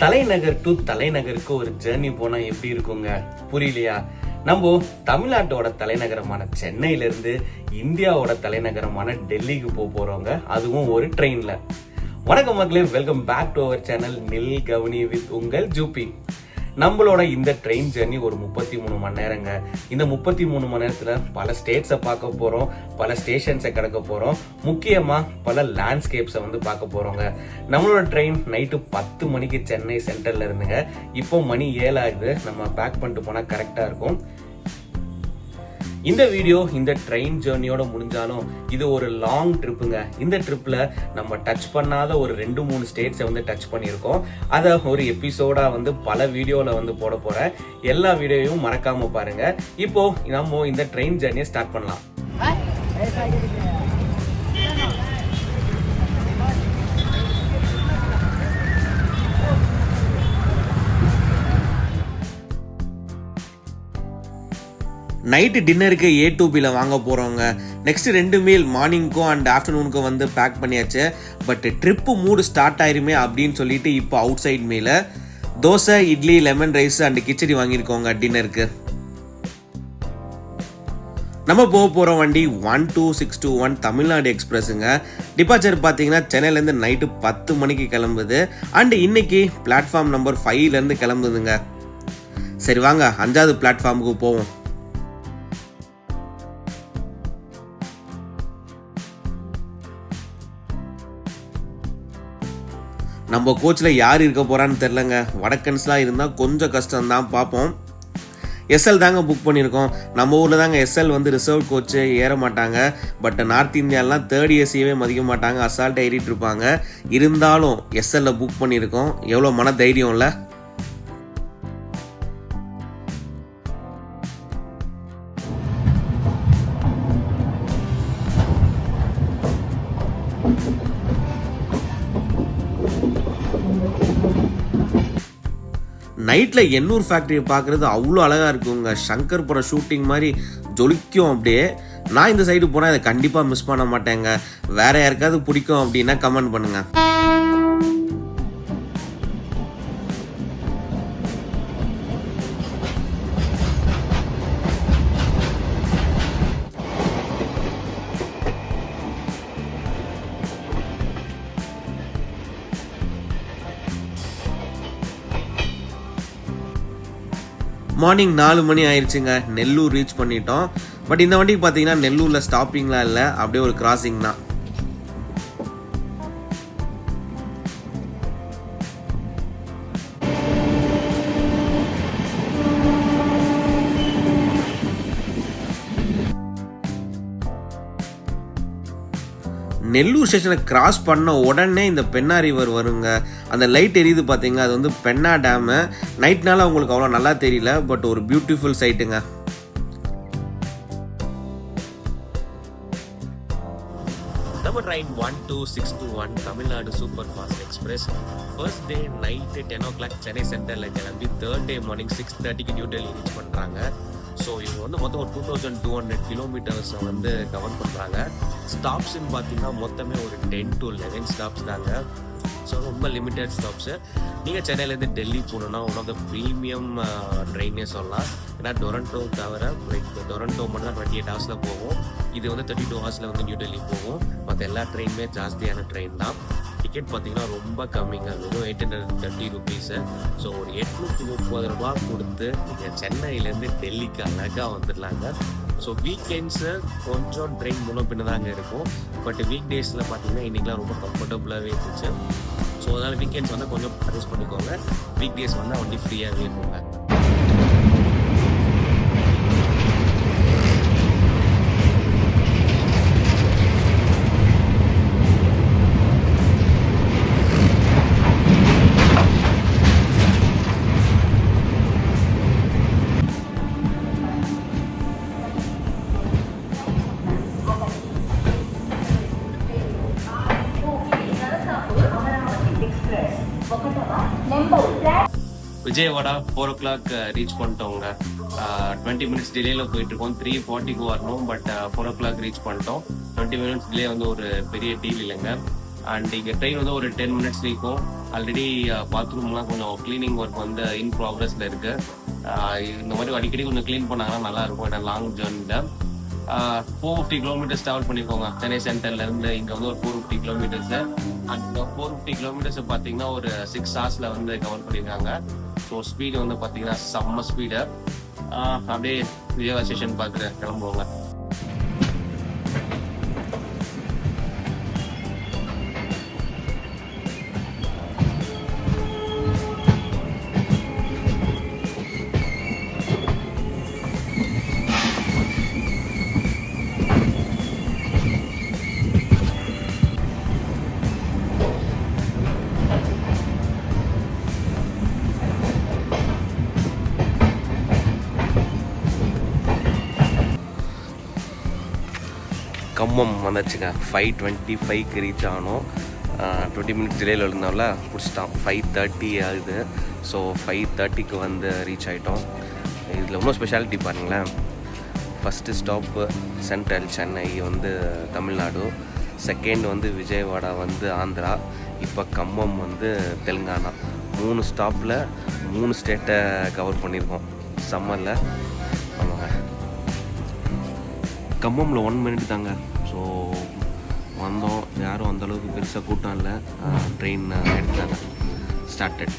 தலைநகர் டு தலைநகருக்கு ஒரு ஜேர்னி போனா எப்படி இருக்குங்க? புரியலையா? நம்ம தமிழ்நாட்டோட தலைநகரமான சென்னையில இருந்து இந்தியாவோட தலைநகரமான டெல்லிக்கு போறோங்க, அதுவும் ஒரு ட்ரெயின்ல. வணக்கம் மக்களே, welcome back to our channel நில் கவனி வித் உங்கள் ஜூபி. நம்மளோட இந்த ட்ரெயின் ஜெர்னி ஒரு 33 மணி நேரங்க. இந்த 33 மணி நேரத்துல பல ஸ்டேட்ஸை பார்க்க போறோம், பல ஸ்டேஷன்ஸை கடக்க போறோம், முக்கியமா பல லேண்ட்ஸ்கேப்ஸை பார்க்க போறோங்க. நம்மளோட ட்ரெயின் நைட்டு 10 மணிக்கு சென்னை சென்ட்ரல்ல இருந்துங்க. இப்போ மணி 7 ஆகுது. நம்ம பேக் பண்ணிட்டு போனா கரெக்டா இருக்கும். இந்த வீடியோ இந்த ட்ரெயின் ஜேர்னியோட முடிஞ்சாலும் இது ஒரு லாங் ட்ரிப்புங்க. இந்த ட்ரிப்ல நம்ம டச் பண்ணாத ஒரு 2-3 ஸ்டேட்ஸை டச் பண்ணியிருக்கோம். அதை ஒரு எபிசோடா பல வீடியோல போட போறேன். எல்லா வீடியோவையும் மறக்காம பாருங்க. இப்போ நம்ம இந்த ட்ரெயின் ஜேர்னியை ஸ்டார்ட் பண்ணலாம். நைட்டு டின்னருக்கு A2Bல வாங்க போகிறோங்க. நெக்ஸ்ட் 2 மீல் மார்னிங்க்கும் அண்ட் ஆஃப்டர்நூனுக்கும் பேக் பண்ணியாச்சு. பட் ட்ரிப்பு மூடு ஸ்டார்ட் ஆயிருமே அப்படின்னு சொல்லிட்டு இப்போ அவுட் சைட் மீல dosa, idli, lemon rice and khichdi வாங்கியிருக்கோங்க டின்னருக்கு. நம்ம போகிற வண்டி 12621 தமிழ்நாடு எக்ஸ்பிரஸுங்க. டிபார்ச்சர் பார்த்தீங்கன்னா சென்னையிலேருந்து நைட்டு 10 மணிக்கு கிளம்புது. அண்ட் இன்னைக்கு பிளாட்ஃபார்ம் நம்பர் 5லேருந்து கிளம்புதுங்க. சரி வாங்க 5வது பிளாட்ஃபார்முக்கு போவோம். நம்ம கோச்சில் யார் இருக்க போகிறான்னு தெரிலங்க. வடக்கன்ஸ்லாம் இருந்தால் கொஞ்சம் கஷ்டம்தான், பார்ப்போம். எஸ்எல் தாங்க புக் பண்ணியிருக்கோம். நம்ம ஊரில் தாங்க எஸ்எல் ரிசர்வ் கோச்சு ஏற மாட்டாங்க. பட் நார்த் இந்தியாலாம் 3rd ஏசியவே மதிக்க மாட்டாங்க, அசால்ட்டாக ஏறிட்டு இருப்பாங்க. இருந்தாலும் எஸ்எல்ல புக் பண்ணியிருக்கோம். எவ்வளோ மன தைரியம் இல்லை? நைட்டில் எண்ணூர் ஃபேக்ட்ரியை பார்க்குறது அவ்வளோ அழகாக இருக்குங்க. சங்கர் படம் ஷூட்டிங் மாதிரி ஜொலிக்கும் அப்படியே. நான் இந்த சைடு போனால் இதை கண்டிப்பாக மிஸ் பண்ண மாட்டேங்க. வேற யாருக்காவது பிடிக்கும் அப்படின்னா கமெண்ட் பண்ணுங்க. மார்னிங் 4 மணி ஆயிடுச்சுங்க. நெல்லூர் ரீச் பண்ணிட்டோம். பட் இந்த வண்டிக்கு பார்த்தீங்கன்னா நெல்லூரில் ஸ்டாப்பிங்லாம் இல்லை, அப்படியே ஒரு கிராசிங் தான். நெல்லூர் ஸ்டேஷனை கிராஸ் பண்ண உடனே இந்த பெண்ணா ரிவர் வருங்க. அந்த லைட் எரியுது பார்த்தீங்க, அது பெண்ணா டேமு. நைட்னால உங்களுக்கு அவ்வளோ நல்லா தெரியல, பட் ஒரு பியூட்டிஃபுல் சைட்டுங்க. நம்ம train 12621 Tamil Nadu super fast express first day night 10 o'clock Chennai சென்டரில் கிளம்பி 3rd டே மார்னிங் 6:30க்கு நியூ டெல்லி ரீச் பண்ணுறாங்க. ஸோ இவங்க மொத்தம் ஒரு 2200 கிலோமீட்டர்ஸை கவர் பண்ணுறாங்க. ஸ்டாப்ஸ்ன்னு பார்த்தீங்கன்னா மொத்தமே ஒரு 10 to 11 ஸ்டாப்ஸ் தாங்க. ஸோ ரொம்ப லிமிட்டட் ஸ்டாப்ஸு. நீங்கள் சென்னையிலேருந்து டெல்லி போகணுன்னா ஒன் ஆஃப் த ப்ரீமியம் ட்ரெயினே சொல்லலாம். ஏன்னா டொரண்டோ தவிர டொரண்டோ மட்டும் தான் 28 ஹவர்ஸில் போகும். இது 32 ஹவர்ஸில் நியூ டெல்லி போகும். மற்ற எல்லா ட்ரெயினுமே ஜாஸ்தியான ட்ரெயின் தான். டிக்கெட் பார்த்தீங்கன்னா ரொம்ப கம்மிங்க, வெறும் 830 ருபீஸு. ஸோ ஒரு 830 ரூபா கொடுத்து நீங்கள் சென்னையிலேருந்து டெல்லிக்கு அழகாக வந்துடலாங்க. ஸோ வீக்கெண்ட்ஸு கொஞ்சம் ட்ரெயின் முன்ன பின்ன தாங்க இருக்கும். பட் வீக் டேஸில் பார்த்தீங்கன்னா இன்றைக்கெலாம் ரொம்ப கம்ஃபர்டபுளாகவே இருந்துச்சு. ஸோ அதனால் வீக்கெண்ட்ஸ் கொஞ்சம் அட்ஜஸ்ட் பண்ணிக்கோங்க. வீக் டேஸ் வண்டி ஃப்ரீயாகவே இருக்குங்க. விஜயவாடா 4 o'clock ரீச் பண்ணிட்டோங்க. 20 minutes டிலேல போயிட்டு இருக்கோம். 3:40க்கு வரணும். பட் 4 o'clock ரீச் பண்ணிட்டோம். 20 minutes டிலே ஒரு பெரிய டீல் இல்லைங்க. அண்ட் இங்கே ட்ரெயின் வந்து ஒரு 10 minutes இருக்கும். ஆல்ரெடி பாத்ரூம்லாம் கொஞ்சம் க்ளீனிங் ஒர்க் வந்து இன் ப்ராக்ரஸில் இருக்குது. இந்த மாதிரி அடிக்கடி கொஞ்சம் க்ளீன் பண்ணாங்கன்னா நல்லாயிருக்கும். ஏன்னா லாங் ஜேர்னியில் 450 கிலோமீட்டர்ஸ் ட்ராவல் பண்ணியிருக்கோங்க சென்னை சென்டர்லேருந்து இங்கே வந்து ஒரு 450 கிலோமீட்டர்ஸு. அந்த 450 கிலோமீட்டர்ஸ் பார்த்தீங்கன்னா ஒரு 6 hours வந்து கவர் பண்ணியிருக்காங்க. ஸோ ஸ்பீடு வந்து பார்த்தீங்கன்னா செம்ம ஸ்பீடு. அப்படியே விஜயவாடா ஸ்டேஷன் பார்க்குற கிளம்புவாங்க. கம்மம் வந்துச்சுங்க. 5:25 ரீச் ஆகணும். 20 minutes டிலேயில் இருந்தோம்ல பிடிச்சிட்டான். 5:30 ஆகுது. ஸோ 5:30க்கு வந்து ரீச் ஆகிட்டோம். இதில் இன்னும் ஸ்பெஷாலிட்டி பாருங்களேன். ஃபஸ்ட்டு ஸ்டாப்பு சென்ட்ரல் சென்னை வந்து தமிழ்நாடு, செகண்ட் வந்து விஜயவாடா வந்து ஆந்திரா, இப்போ கம்மம் வந்து தெலுங்கானா. 3 ஸ்டாப்பில் 3 ஸ்டேட்டை கவர் பண்ணியிருக்கோம். சம்மரில் ஆமாங்க. கம்மமில் 1 minute தாங்க. ஸோ வந்தோம். யாரும் அந்தளவுக்கு பெருசாக கூட்டம் இல்லை. ட்ரெயின் எடுத்தாங்க. ஸ்டார்டட்.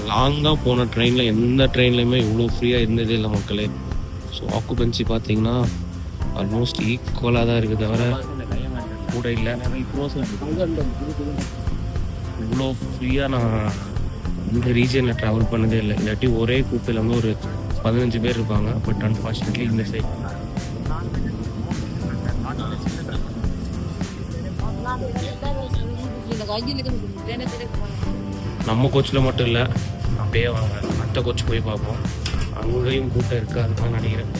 லாங்காக போன ட்ரெயினில் எந்த ட்ரெயின்லையுமே இவ்வளோ ஃப்ரீயாக இருந்ததே இல்லை மக்களே. ஸோ ஆக்குபென்சி பார்த்தீங்கன்னா ஆல்மோஸ்ட் ஈக்குவலாக தான் இருக்குது, தவிர கூட இல்லை. இவ்வளோ ஃப்ரீயாக நான் இந்த ரீஜனில் ட்ராவல் பண்ணதே இல்லை. இல்லாட்டி ஒரே கூப்பில் வந்து ஒரு 15 பேர் இருப்பாங்க. பட் அன்ஃபார்ச்சுனேட்லி இந்த சைட் நம்ம கோச்சில் மட்டும் இல்லை, அப்படியே வாங்க அடுத்த கோச் போய் பார்ப்போம். அங்கேயும் கூட்டம் இருக்காதுன்னு நினைக்கிறேன்.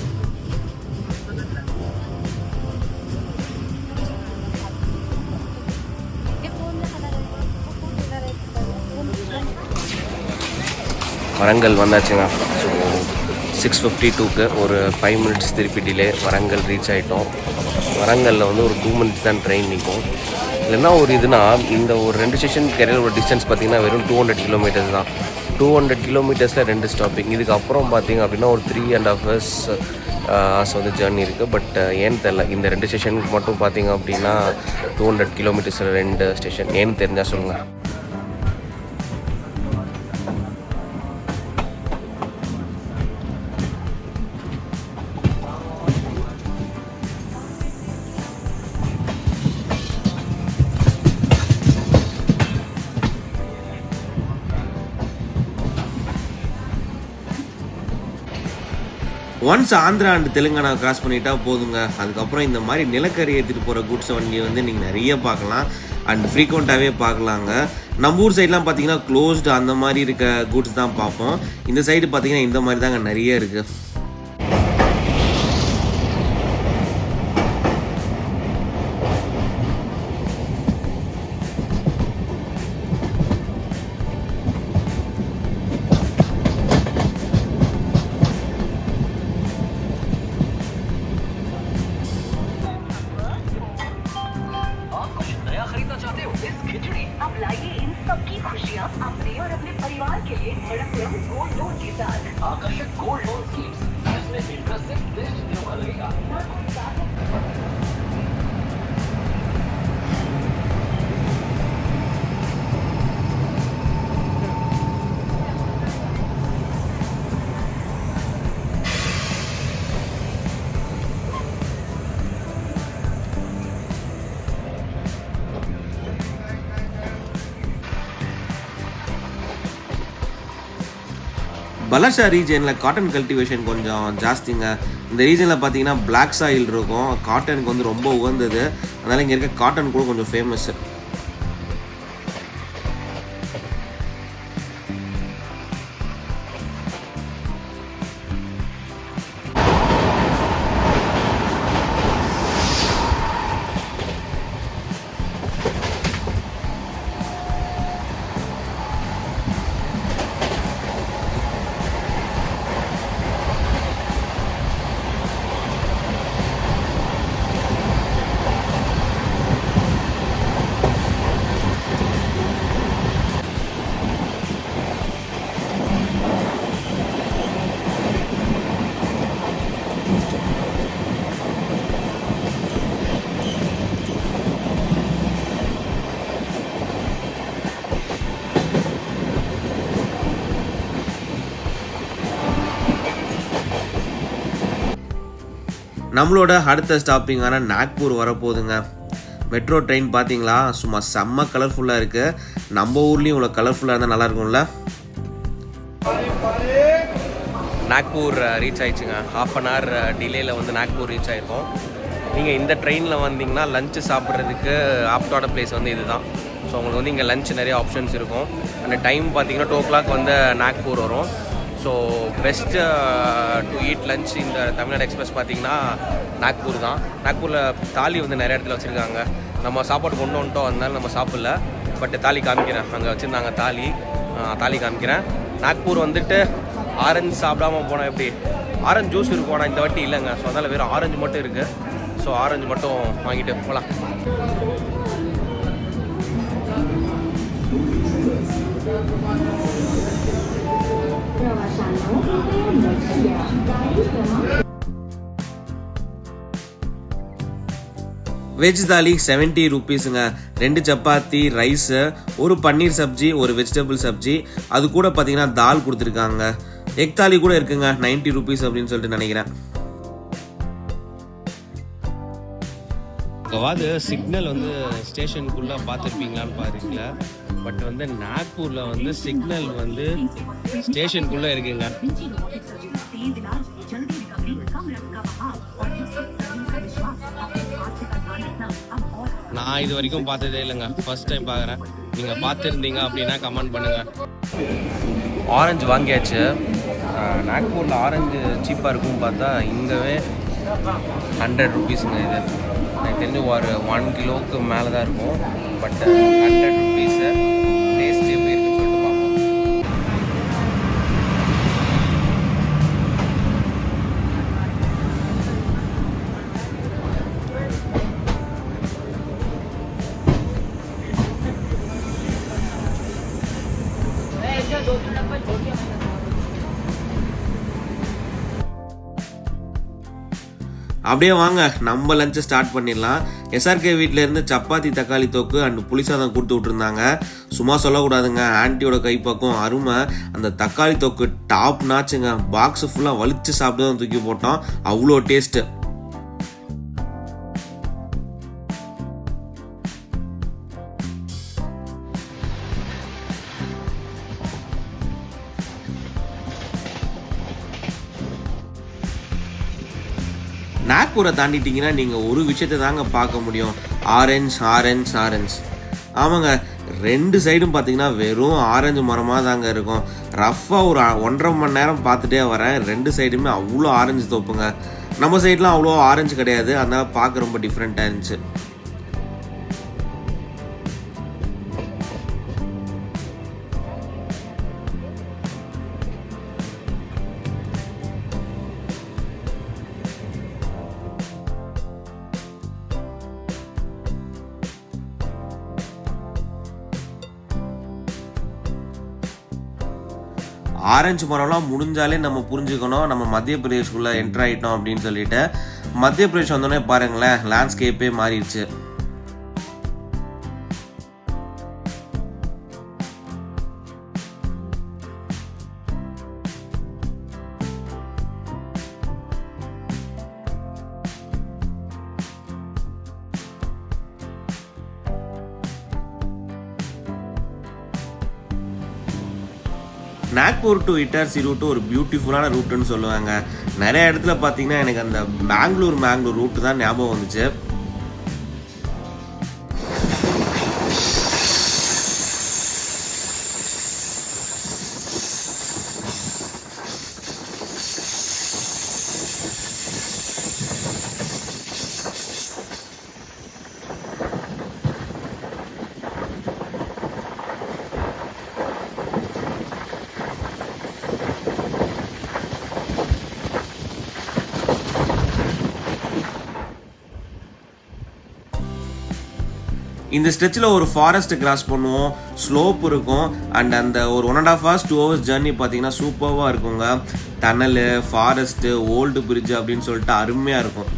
வரங்கல் வந்தாச்சுங்க. ஸோ 6:52க்கு ஒரு 5 minutes திருப்பி டிலே. வரங்கல் ரீச் ஆகிட்டோம். வரங்கலில் வந்து ஒரு 2 minutes தான் ட்ரெயின் நிற்கும். இல்லைன்னா ஒரு இதுனா இந்த ஒரு 2 ஸ்டேஷனுக்கு இடையில ஒரு டிஸ்டன்ஸ் பார்த்திங்கன்னா வெறும் 200 kilometers தான். 200 kilometersல 2 ஸ்டாப்பிங். இதுக்கப்புறம் பார்த்திங்க அப்படின்னா ஒரு 3.5 hours வந்து ஜேர்னி இருக்குது. பட் ஏன்னு தெரில, இந்த 2 ஸ்டேஷனுக்கு மட்டும் பார்த்திங்க அப்படின்னா 200 kilometersல 2 ஸ்டேஷன். ஏன்னு தெரிஞ்சால் சொல்லுங்கள். Once Andhra and Telangana cross பண்ணிட்டா போதுங்க. அதுக்கப்புறம் இந்த மாதிரி நிலக்கரி ஏற்றிட்டு போகிற குட்ஸ் வண்டி வந்து நீங்கள் நிறைய பார்க்கலாம் அண்ட் ஃப்ரீக்வெண்ட்டாகவே பார்க்கலாங்க. நம்ம ஊர் சைட்லாம் பார்த்தீங்கன்னா க்ளோஸ்டு அந்த மாதிரி இருக்க குட்ஸ் தான் பார்ப்போம். இந்த சைடு பார்த்தீங்கன்னா இந்த மாதிரி தாங்க நிறைய இருக்குது. பலாஷா ரீஜனில் காட்டன் கல்டிவேஷன் கொஞ்சம் ஜாஸ்திங்க. இந்த ரீஜனில் பார்த்தீங்கன்னா பிளாக் சாயில் இருக்கும். காட்டனுக்கு வந்து ரொம்ப உகந்தது. அதனால் இங்கே இருக்க காட்டன் கூட கொஞ்சம் ஃபேமஸ்ஸு. நம்மளோட அடுத்த ஸ்டாப்பிங்கான நாக்பூர் வரப்போகுதுங்க. மெட்ரோ ட்ரெயின் பார்த்தீங்களா, சும்மா செம்ம கலர்ஃபுல்லாக இருக்குது. நம்ம ஊர்லேயும் இவ்வளோ கலர்ஃபுல்லாக இருந்தால் நல்லா இருக்கும்ல. நாக்பூர் ரீச் ஆயிடுச்சுங்க. 1/2 hour டிலேயில் வந்து நாக்பூர் ரீச் ஆகிருக்கோம். நீங்கள் இந்த ட்ரெயினில் வந்தீங்கன்னா லஞ்சு சாப்பிட்றதுக்கு ஆப்டான பிளேஸ் வந்து இதுதான். ஸோ உங்களுக்கு வந்து இங்கே லஞ்ச் நிறைய ஆப்ஷன்ஸ் இருக்கும். அந்த டைம் பார்த்தீங்கன்னா 2 o'clock வந்து நாக்பூர் வரும். So best to eat lunch இந்த தமிழ்நாடு எக்ஸ்பிரஸ் பார்த்தீங்கன்னா நாக்பூர் தான். நாக்பூரில் தாலி வந்து நிறைய இடத்துல வச்சுருக்காங்க. நம்ம சாப்பாடு கொண்டு வந்துட்டோம், அதனால நம்ம சாப்பிடல. பட் தாலி காமிக்கிறேன், அங்கே வச்சுருந்தாங்க தாலி காமிக்கிறேன். நாக்பூர் வந்துட்டு ஆரஞ்சு சாப்பிடாம போனால் எப்படி, ஆரஞ்சு ஜூஸ் இருக்கும், ஆனால் இந்த வாட்டி இல்லைங்க. ஸோ அதனால் வெறும் ஆரஞ்சு மட்டும் இருக்குது. ஸோ ஆரஞ்சு மட்டும் வாங்கிட்டு போகலாம். வெஜ் தாலி 70 rupeesங்க. 2 சப்பாத்தி, ரைஸு, ஒரு பன்னீர் சப்ஜி, ஒரு வெஜிடபிள் சப்ஜி, அது கூட பார்த்தீங்கன்னா தால் கொடுத்துருக்காங்க. எக் தாலி கூட இருக்குங்க, 90 rupees அப்படின்னு சொல்லிட்டு நினைக்கிறேன். வாது சிக்னல் வந்து ஸ்டேஷனுக்குள்ளே பார்த்துருப்பீங்களான்னு பாருங்களா. பட் வந்து நாக்பூரில் வந்து சிக்னல் வந்து ஸ்டேஷனுக்குள்ளே இருக்குங்க. நான் இது வரைக்கும் பார்த்ததே இல்லைங்க, ஃபர்ஸ்ட் டைம் பார்க்குறேன். நீங்கள் பார்த்துருந்தீங்க அப்படின்னா கமெண்ட் பண்ணுங்கள். ஆரஞ்சு வாங்கியாச்சு. நாக்பூரில் ஆரஞ்சு சீப்பாக இருக்கும்னு பார்த்தா இங்கேவே 100 rupeesங்க. இது எனக்கு தெரிஞ்சு ஒரு 1 கிலோவுக்கு மேலே தான் இருக்கும். But 100 rupees. டேஸ்ட் எப்படி இருக்குன்னு சொல்லிட்டு பார்ப்போம். அப்படியே வாங்க நம்ம லஞ்சை ஸ்டார்ட் பண்ணிடலாம். எஸ்ஆர்கே வீட்டில் இருந்து சப்பாத்தி, தக்காளி தொக்கு அண்ட் புளிசாதம் கொடுத்து விட்டுருந்தாங்க. சும்மா சொல்லக்கூடாதுங்க, ஆன்ட்டியோட கைப்பக்கம் அருமை. அந்த தக்காளி தொக்கு டாப் நாச்சுங்க. பாக்ஸ் ஃபுல்லாக வலிச்சு சாப்பிட்டு தான் தூக்கி போட்டோம், அவ்வளோ டேஸ்ட்டு. நாக்பூரை தாண்டிட்டிங்கன்னா நீங்கள் ஒரு விஷயத்தை தாங்க பார்க்க முடியும், ஆரஞ்சு. ஆமாங்க, 2 சைடும் பார்த்தீங்கன்னா வெறும் ஆரஞ்சு மரமாக தாங்க இருக்கும். ரஃப்பாக ஒரு 1.5 மணி நேரம் பார்த்துட்டே வரேன். 2 சைடுமே அவ்வளோ ஆரஞ்சு தோப்புங்க. நம்ம சைட்லாம் அவ்வளோ ஆரஞ்சு கிடையாது, அதனால் பார்க்க ரொம்ப டிஃப்ரெண்ட்டாக இருந்துச்சு. ஆரஞ்சு மரம்லாம் முடிஞ்சாலே நம்ம புரிஞ்சுக்கணும் நம்ம மத்திய பிரதேஷ்குள்ளே என்ட்ரு ஆகிட்டோம் அப்படின்னு சொல்லிட்டு. மத்திய பிரதேஷ் வந்தோடனே பாருங்களேன், லேண்ட்ஸ்கேப்பே மாறிடுச்சு. நாக்பூர் டு இட்டார்சி ரூட்டு ஒரு பியூட்டிஃபுல்லான ரூட்டுன்னு சொல்லுவாங்க. நிறைய இடத்துல பார்த்தீங்கன்னா எனக்கு அந்த மேங்களூர் ரூட்டு தான் ஞாபகம் வந்துச்சு. இந்த ஸ்ட்ரெச்சில் ஒரு ஃபாரஸ்ட் கிராஸ் பண்ணுவோம், ஸ்லோப் இருக்கும். அண்ட் அந்த ஒரு 1.5 hours 2 hours ஜர்னி பார்த்தீங்கன்னா சூப்பராக இருக்குங்க. டனலு, ஃபாரஸ்ட்டு, ஓல்டு பிரிட்ஜ் அப்படின்னு சொல்லிட்டு அருமையாக இருக்கும்.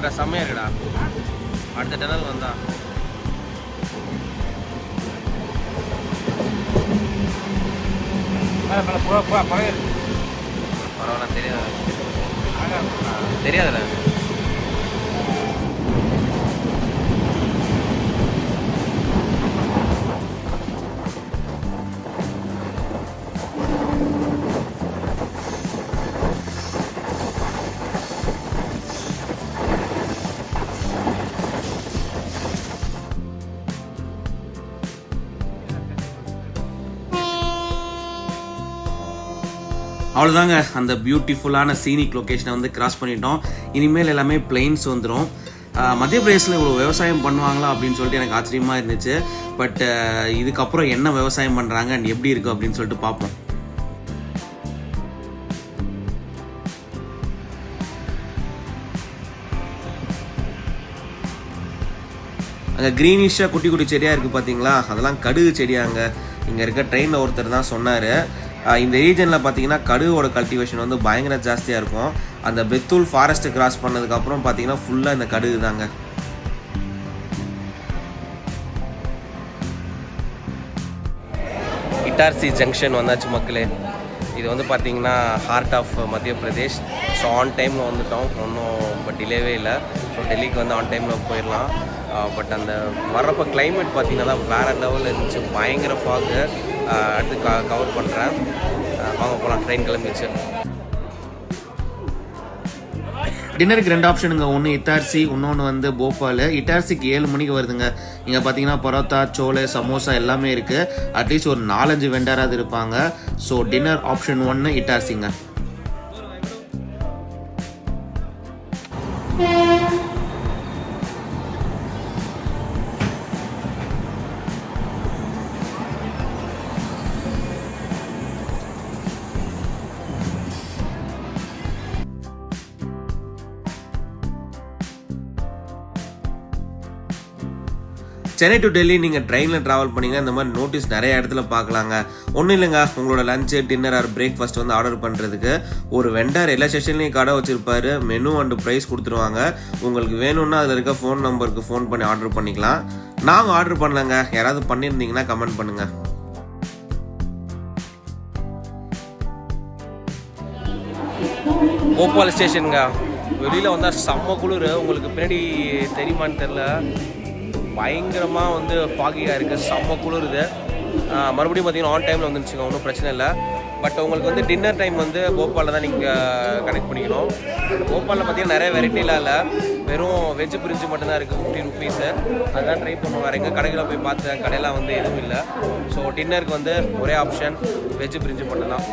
டனல்டா செம்மையாக இருக்குடா. அடுத்த டனல் வந்தா பரவாயில்ல. தெரியாதுல்ல. அவ்வளோதாங்க, அந்த பியூட்டிஃபுல்லான சீனிக் லொக்கேஷனை வந்து கிராஸ் பண்ணிட்டோம். இனிமேல் எல்லாமே பிளெயின்ஸ் வந்துடும். மத்திய பிரதேசில் இவ்வளோ விவசாயம் பண்ணுவாங்களா அப்படின்னு சொல்லிட்டு எனக்கு ஆச்சரியமாக இருந்துச்சு. பட் இதுக்கப்புறம் என்ன விவசாயம் பண்ணுறாங்க அண்ட் எப்படி இருக்குது அப்படின்னு சொல்லிட்டு பார்ப்போம். அங்கே க்ரீனிஷாக குட்டி குட்டி செடியாக இருக்குது பார்த்தீங்களா, அதெல்லாம் கடுகு செடியாங்க. இங்கே இருக்க ட்ரெயினில் ஒருத்தர் தான் சொன்னார். இந்த ரீஜனில் பார்த்தீங்கன்னா கடுவோட கல்டிவேஷன் வந்து பயங்கர ஜாஸ்தியாக இருக்கும். அந்த பெத்தூல் ஃபாரஸ்ட்டு கிராஸ் பண்ணதுக்கப்புறம் பார்த்தீங்கன்னா ஃபுல்லாக இந்த கடுகு தாங்க. இட்டார்சி ஜங்ஷன் வந்தாச்சு மக்களே. இது வந்து பார்த்தீங்கன்னா ஹார்ட் ஆஃப் மத்திய பிரதேஷ். ஸோ ஆன் டைமில் வந்துட்டோம், ஒன்றும் டிலேவே இல்லை. ஸோ டெல்லிக்கு வந்து ஆன் டைமில் போயிடலாம். பட் அந்த வர்றப்போ கிளைமேட் பார்த்தீங்கன்னா வேறு லெவலில் இருந்துச்சு, பயங்கர ஃபாகு. அடுத்து கவர் பண்ணுறேன், வாங்க போகலாம். ட்ரெயின் கிளம்பிச்சு. டின்னருக்கு 2 ஆப்ஷனுங்க. ஒன்று இட்டார்சி, இன்னொன்று வந்து போபால். இட்டார்சிக்கு 7 மணிக்கு வருதுங்க. இங்கே பார்த்தீங்கன்னா பரோட்டா, சோலை, சமோசா எல்லாமே இருக்குது. அட்லீஸ்ட் ஒரு 4-5 வெண்டராது இருப்பாங்க. ஸோ டின்னர் ஆப்ஷன் 1 இட்டார்சிங்க. சென்னை டு டெல்லி நீங்கள் ட்ரெயினில் ட்ராவல் பண்ணிங்கன்னா இந்த மாதிரி நோட்டீஸ் நிறைய இடத்துல பார்க்கலாங்க. ஒன்றும் இல்லைங்க, உங்களோட லஞ்சு, டின்னர் ஆர் பிரேக்ஃபாஸ்ட் வந்து ஆர்டர் பண்ணுறதுக்கு ஒரு வெண்டர் எல்லா ஸ்டேஷன்லேயும் கடை வச்சுருப்பாரு. மெனு அண்ட் ப்ரைஸ் கொடுத்துருவாங்க. உங்களுக்கு வேணும்னா அதில் இருக்க ஃபோன் நம்பருக்கு ஃபோன் பண்ணி ஆர்டர் பண்ணிக்கலாம். நாங்கள் ஆர்டர் பண்ணலங்க, யாராவது பண்ணியிருந்தீங்கன்னா கமெண்ட் பண்ணுங்கள். போபால் ஸ்டேஷனுங்க. வெளியில் வந்தால் செம்ம குளிர். உங்களுக்கு பின்னாடி தெரியுமான்னு தெரில, பயங்கரமாக வந்து ஃபாகியாக இருக்குது, செம்ம குளிருது. மறுபடியும் பார்த்தீங்கன்னா ஆன் டைமில் வந்துருச்சுங்க, ஒன்றும் பிரச்சனை இல்லை. பட் உங்களுக்கு வந்து டின்னர் டைம் வந்து போபாலில் தான் நீங்கள் கனெக்ட் பண்ணிக்கணும். போபாலில் பார்த்தீங்கன்னா நிறைய வெரைட்டிலாம் இல்லை, வெறும் வெஜ் பிரிஞ்சு மட்டும்தான் இருக்குது, 50 ருபீஸு. அதுதான் ட்ரை பண்ணுவோம். வேறு எங்கே கடைகளை போய் பார்த்தேன், கடையெல்லாம் வந்து எதுவும் இல்லை. ஸோ டின்னருக்கு வந்து ஒரே ஆப்ஷன் வெஜ் பிரிஞ்சு மட்டும்தான்.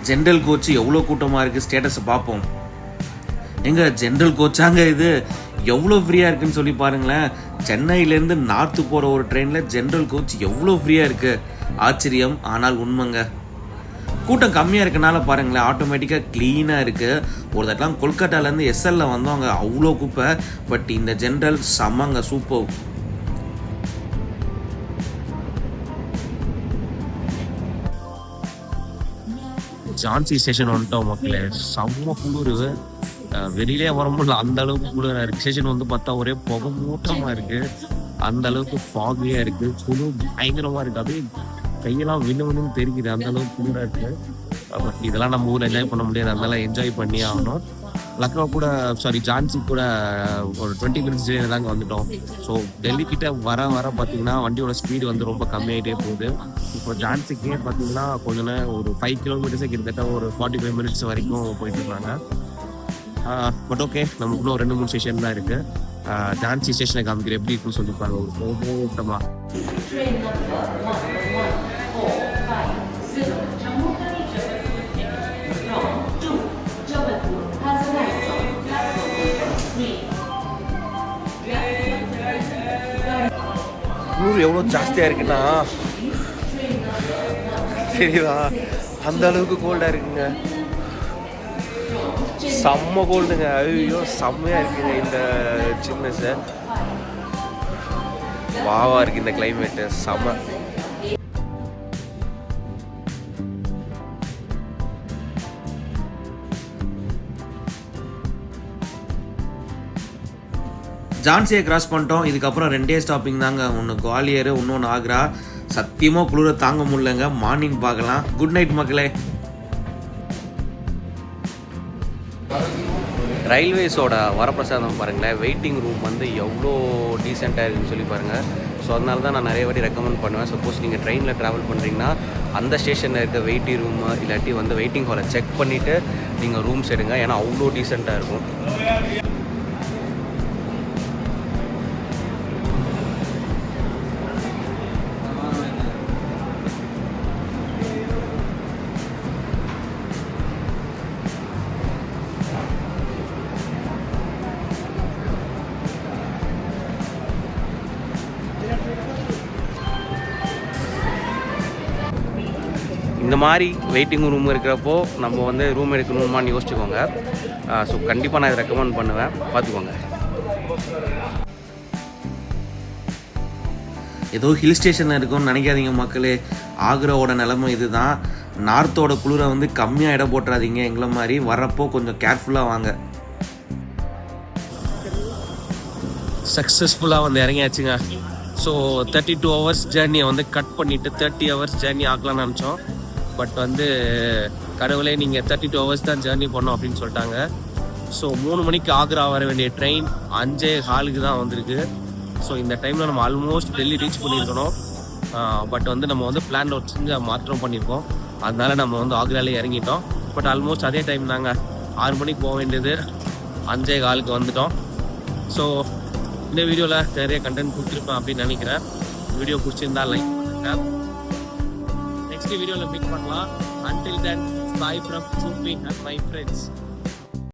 ஜென்ரல் கோச் எவ்வளோ கூட்டமாக இருக்குது, ஸ்டேட்டஸை பார்ப்போம். எங்க ஜென்ரல் கோச்சாங்க இது, எவ்வளோ ஃப்ரீயாக இருக்குன்னு சொல்லி பாருங்களேன். சென்னையிலேருந்து நார்த்து போகிற ஒரு ட்ரெயினில் ஜென்ரல் கோச் எவ்வளோ ஃப்ரீயாக இருக்குது. ஆச்சரியம், ஆனால் உண்மைங்க. கூட்டம் கம்மியாக இருக்கனால பாருங்களேன், ஆட்டோமேட்டிக்காக க்ளீனாக இருக்குது. ஒரு தட்டெலாம் கொல்கட்டாலேருந்து எஸ்எல்ல வந்தவங்க அவ்வளோ குப்பை. பட் இந்த ஜென்ரல் செம்மங்க, சூப்பர். ஜான்சி ஸ்டேஷன் வந்துட்டோம் மக்களே. செம்ம குளிர், வெளியிலே வர முடியல, அந்த அளவுக்கு குளிராக இருக்குது. ஸ்டேஷன் வந்து பார்த்தா ஒரே புகை மூட்டமாக இருக்குது, அந்த அளவுக்கு ஃபாகியாக இருக்குது. குளிர் பயங்கரமாக இருக்குது, அப்படியே கையெல்லாம் விண்ணு தெரிக்குது, அந்த அளவுக்கு குளிராக இருக்குது. பட் இதெல்லாம் நம்ம ஊரில் என்ஜாய் பண்ண முடியாது, அதனால என்ஜாய் பண்ணி ஆகணும். லக்னோ கூட ஜான்சி கூட ஒரு 20 மினிட்ஸ் தாங்க வந்துட்டோம். ஸோ டெல்லி கிட்ட வர பார்த்தீங்கன்னா வண்டியோட ஸ்பீடு வந்து ரொம்ப கம்மியாகிட்டே போகுது. இப்போ ஜான்சிக்கே பார்த்தீங்கன்னா கொஞ்சம் ஒரு 5 கிலோமீட்டர்ஸே கிட்டத்தட்ட ஒரு 45 மினிட்ஸ் வரைக்கும் போயிட்டு இருக்காங்க. பட் ஓகே, நமக்கு இன்னும் 2-3 ஸ்டேஷன் தான் இருக்குது. ஜான்சி ஸ்டேஷனை காமிக்கிற எப்படி இருக்குன்னு சொல்லிப்பாங்க. ஓட்டமா குளிர் எவ்வளோ ஜாஸ்தியாக இருக்குன்னா தெரியுதா, அந்த அளவுக்கு கோல்டாக இருக்குங்க. செம்ம கோல்டுங்க. ஐயோ செம்மையாக இருக்குங்க இந்த சில்னஸ்ஸு. வாவா இருக்குது இந்த கிளைமேட்டு, செம்ம. ஜான்சியை கிராஸ் பண்ணிட்டோம். இதுக்கப்புறம் 2 ஸ்டாப்பிங் தாங்க. ஒன்று குவாலியர், இன்னொன்று ஆக்ரா. சத்தியமாக குளிர தாங்க முடியலங்க. மார்னிங் பார்க்கலாம். குட் நைட் மக்களே. ரயில்வேஸோட வரப்பிரசாதம் பாருங்களேன். வெயிட்டிங் ரூம் வந்து எவ்வளோ டீசெண்டாக இருக்குன்னு சொல்லி பாருங்கள். ஸோ அதனால தான் நான் நிறைய வாட்டி ரெக்கமெண்ட் பண்ணுவேன். சப்போஸ் நீங்கள் ட்ரெயினில் ட்ராவல் பண்ணுறீங்கன்னா அந்த ஸ்டேஷனில் இருக்க வெயிட்டிங் ரூமு இல்லாட்டி வந்து வெயிட்டிங் ஹாலை செக் பண்ணிவிட்டு நீங்கள் ரூம்ஸ் எடுங்க. ஏன்னா அவ்வளோ டீசெண்டாக இருக்கும். இந்த மாதிரி வெயிட்டிங் ரூம் இருக்கிறப்போ நம்ம வந்து ரூம் எடுக்கணுமான்னு யோசிச்சுக்கோங்க. ஸோ கண்டிப்பாக நான் இதை ரெக்கமெண்ட் பண்ணுவேன், பார்த்துக்கோங்க. ஏதோ ஹில் ஸ்டேஷனில் இருக்கும்னு நினைக்காதீங்க மக்களே. ஆக்ராவோட நிலைமை இது தான். நார்த்தோட குளிரை வந்து கம்மியாக இடம் போட்டுறாதீங்க. எங்களை மாதிரி வரப்போ கொஞ்சம் கேர்ஃபுல்லாக வாங்க. சக்ஸஸ்ஃபுல்லாக வந்து இறங்கியாச்சுங்க. ஸோ 32 hours ஜேர்னியை வந்து கட் பண்ணிவிட்டு 30 hours ஜேர்னி ஆக்கலாம்னு நினச்சோம். பட் வந்து கடவுளே நீங்கள் 32 hours தான் ஜேர்னி பண்ணோம் அப்படின்னு சொல்லிட்டாங்க. ஸோ 3 மணிக்கு ஆக்ரா வர வேண்டிய ட்ரெயின் 5:15 தான் வந்திருக்கு. ஸோ இந்த டைமில் நம்ம ஆல்மோஸ்ட் டெல்லி ரீச் பண்ணியிருக்கணும். பட் வந்து நம்ம வந்து பிளான் ஒரு சின்ன மாற்றம் பண்ணியிருக்கோம். அதனால நம்ம வந்து ஆக்ராலே இறங்கிட்டோம். பட் ஆல்மோஸ்ட் அதே டைம் தாங்க. 6 மணிக்கு போக வேண்டியது 5:15 வந்துட்டோம். ஸோ இந்த வீடியோவில் நிறைய கண்டென்ட் கொடுத்துருப்பேன் அப்படின்னு நினைக்கிறேன். வீடியோ பிடிச்சிருந்தா லைக் பண்ணுங்க. நெக்ஸ்ட் வீடியோவில் மீட் பண்ணலாம். Until then, bye from Supi and my friends.